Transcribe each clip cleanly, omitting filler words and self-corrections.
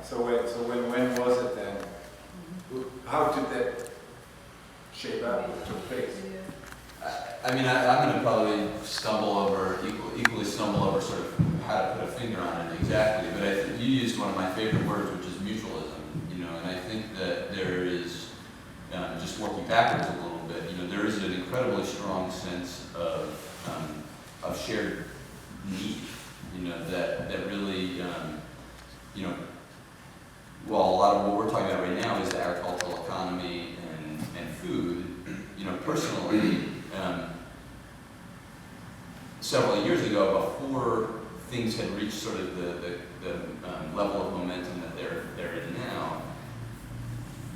So when was it then? How did that shape up? Took place? I mean, I'm going to probably equally stumble over sort of how to put a finger on it exactly, but I think you used one of my favorite words, which is mutualism, and I think that there is, just working backwards a little bit, there is an incredibly strong sense of shared need, that really, well, a lot of what we're talking about right now is the agricultural economy and food, personally, several years ago, before things had reached sort of the level of momentum that they're in now,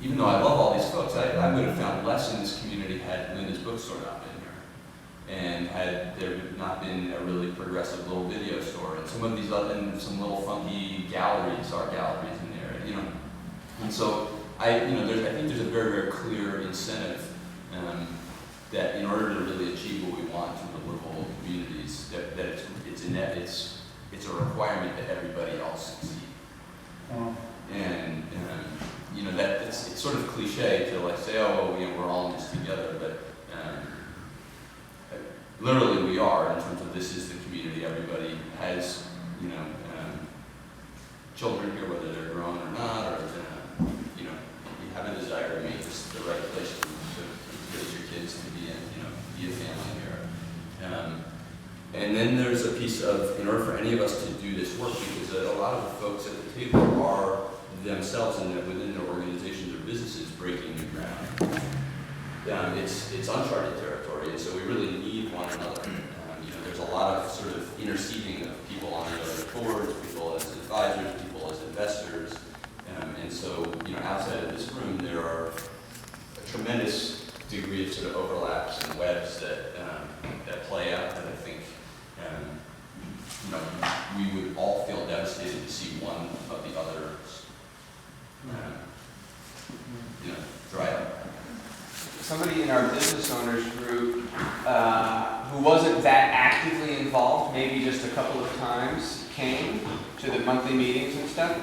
even though I love all these folks, I would have found less in this community had Linda's bookstore not been here, and had there not been a really progressive little video store, and some of these other, and some little funky galleries, art galleries in there, and so I think there's a very, very clear incentive that in order to really achieve what we want from the livable communities, that it's a requirement that everybody else succeed. And that it's sort of cliche to like say, oh, well, we're all in this together, but literally we are, in terms of this is the community. Everybody has, children here, whether they're grown or not, or you have a desire to make this the right place to raise your kids to be in, be a family here. And then there's a piece of, in order for any of us to do this work, because a lot of the folks at the table are themselves and within their organizations or businesses breaking new ground. It's uncharted territory, and so we really need one another. There's a lot of sort of interceding of people on the other boards, people as advisors, people as investors, and so outside of this room there are a tremendous degree of sort of overlaps and webs that play out that I think we would all feel devastated to see one of the others dry up. Somebody in our business owners group who wasn't that actively involved, maybe just a couple of times, came to the monthly meetings and stuff.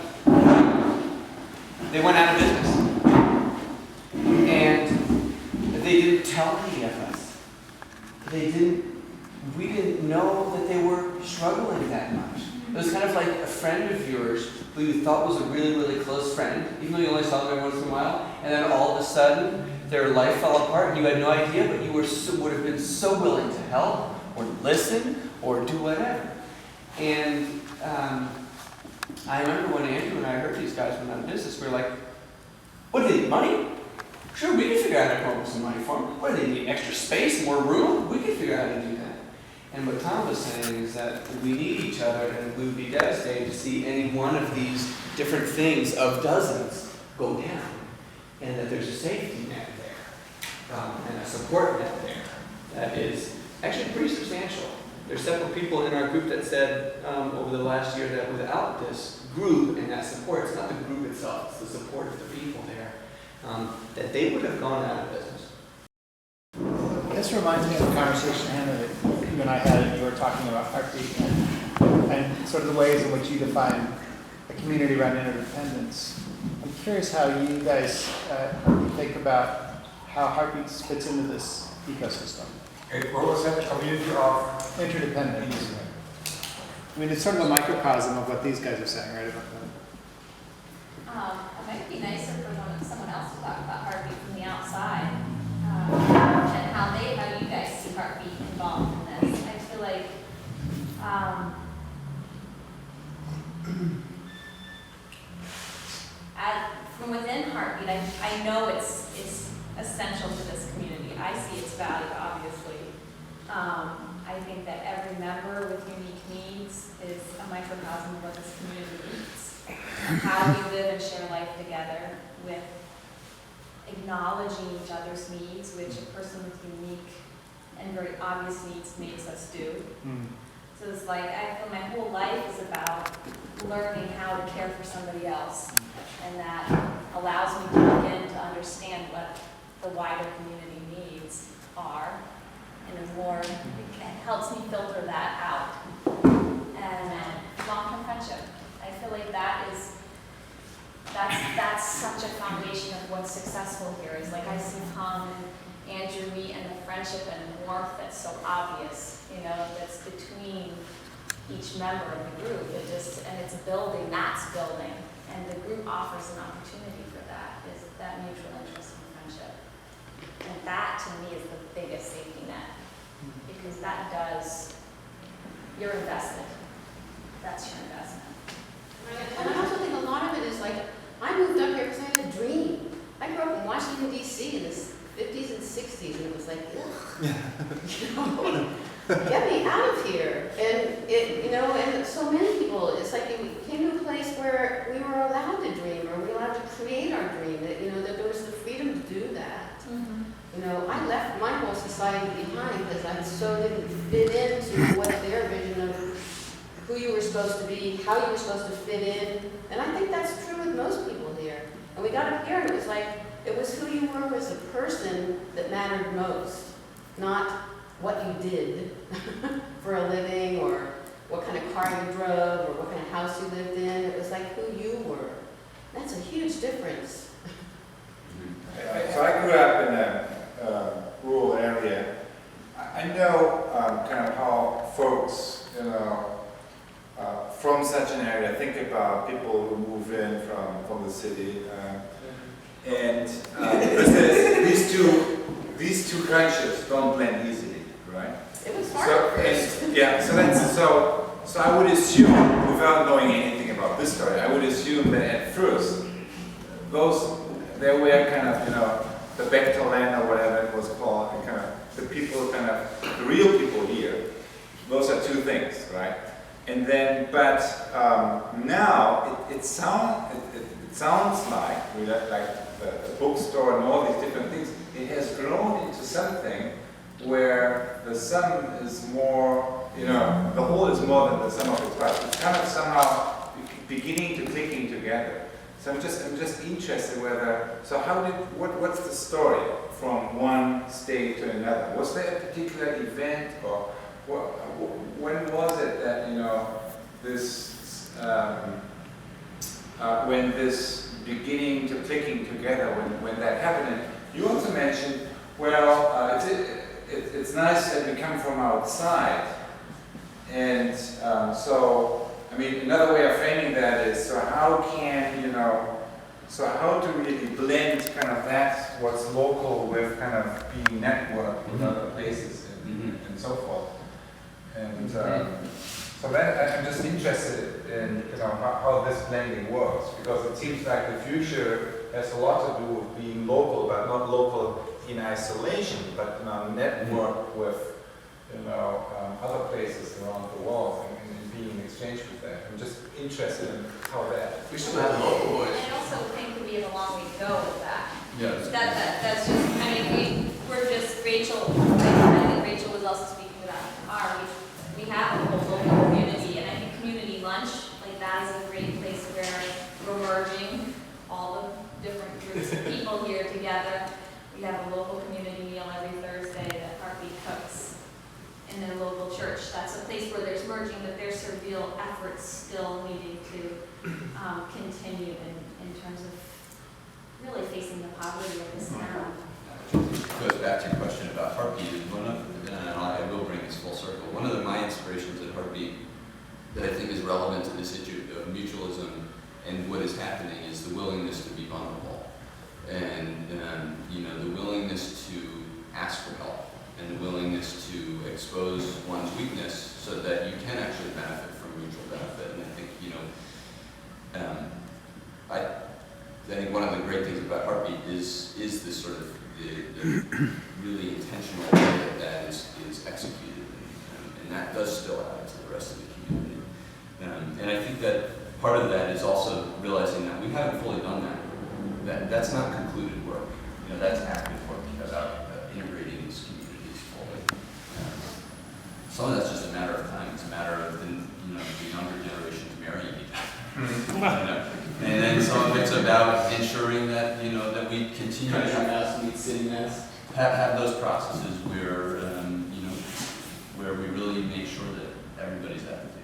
They went out of business. And they didn't tell any of us. We didn't know that they were struggling that much. It was kind of like a friend of yours who you thought was a really, really close friend, even though you only saw them every once in a while, and then all of a sudden, their life fell apart and you had no idea, but you would have been so willing to help or listen or do whatever. And I remember when Andrew and I heard these guys went out of business, we were like, what, do they need money? Sure, we can figure out how to come up with some money for them. What, do they need extra space, more room? We can figure out how to do that. And what Tom was saying is that we need each other, and we would be devastated to see any one of these different things of dozens go down, and that there's a safety net there, and a support net there that is actually pretty substantial. There's several people in our group that said over the last year that without this group and that support, it's not the group itself, it's the support of the people there, that they would have gone out of business. This reminds me of a conversation, Hannah, that you and I had, and you were talking about Heartbeat and sort of the ways in which you define a community-run interdependence. I'm curious how you guys think about how Heartbeat fits into this ecosystem. What was that? Community of interdependence. I mean, it's sort of a microcosm of what these guys are saying, right? About that. It might be nicer for someone else to talk about Heartbeat from the outside, and how you guys see Heartbeat involved in this. I feel like from within Heartbeat, I know it's essential to this community. I see its value, obviously. I think that every member with unique needs is a microcosm of what this community needs. How we live and share life together with acknowledging each other's needs, which a person with unique and very obvious needs makes us do. So it's like, I feel my whole life is about learning how to care for somebody else. And that allows me to begin to understand what the wider community needs are. And it helps me filter that out. And long-term friendship. I feel like that is that's such a foundation of what's successful here. Is like I see Tom and Andrew meet and the friendship and warmth that's so obvious, you know, that's between each member of the group. And it's building, that's building. And the group offers an opportunity for that, is that mutual interest and friendship. And that to me is the biggest safety net. Because that does, you're invested. That's your investment. And I also think a lot of it is like, I moved up here because I had a dream. I grew up in Washington, D.C. in the 50s and 60s, and it was like, ugh, you know, get me out of here. And it, you know, and so many people, it's like we came to a place where we were allowed to dream, or we were allowed to create our dream, that, you know, that there was the freedom to do that. Mm-hmm. You know, I left my whole society behind because I so didn't fit into what their vision of who you were supposed to be, how you were supposed to fit in. And I think that's true with most people here. And we got up here and it was like, it was who you were as a person that mattered most, not what you did for a living, or what kind of car you drove, or what kind of house you lived in. It was like who you were. That's a huge difference. So I grew up in a rural area. I know kind of how folks, you know, from such an area think about people who move in from the city. And these two cultures don't blend easily, right? It was hard at first. So I would assume, without knowing anything about this story, I would assume that at first, they were kind of, you know, the Bechtelland or whatever it was called, and kind of the people, kind of the real people here. Those are two things, right? And then, but now it sounds like the bookstore and all these different things. It has grown into something where the sum is more, you know, the whole is more than the sum of its parts. It's kind of somehow beginning to clicking together. So I'm just interested whether, so what's the story from one state to another? Was there a particular event, or when was it that, you know, this, when this beginning to clicking together, when that happened? And you also mentioned, well, it's nice that we come from outside, and so, I mean, another way of framing that is, so how can, you know, so how to really blend kind of that, what's local, with kind of being networked with other places and so forth. And so that I'm just interested in, you know, how this blending works, because it seems like the future has a lot to do with being local, but not local in isolation, but network with, you know, other places around the world, and being in exchange with that. I'm just interested in how that. We should have a local voice. I also think we have a long way to go with that. Yes. That's just, I mean, we're just, Rachel, I think Rachel was also speaking about we have a whole local community, and I think community lunch, like that is a great place where we're merging all the different groups of people here together. We have a local community meal every Thursday that Hardwick cooks in their local church. That's a place where there's merging, but there's sort of real efforts still needing to continue in terms of really facing the poverty of this town. Goes back to your question about Heartbeat, and I will bring this full circle. One of my inspirations at Heartbeat that I think is relevant to this issue of mutualism and what is happening is the willingness to be vulnerable, and you know, the willingness to ask for help, and the willingness to expose one's weakness so that you can actually benefit from mutual benefit. And I think, you know, I think one of the great things about Heartbeat is this sort of the really intentional way that is executed, and that does spill out to the rest of the community. And I think that part of that is also realizing that we haven't fully done that. That's not concluded work. You know, that's active work about integrating these communities fully. Some of that's just a matter of time. It's a matter of the younger generations marrying each other. And then some of it's about ensuring that, you know, that we continue to have those processes where, you know, where we really make sure that everybody's at the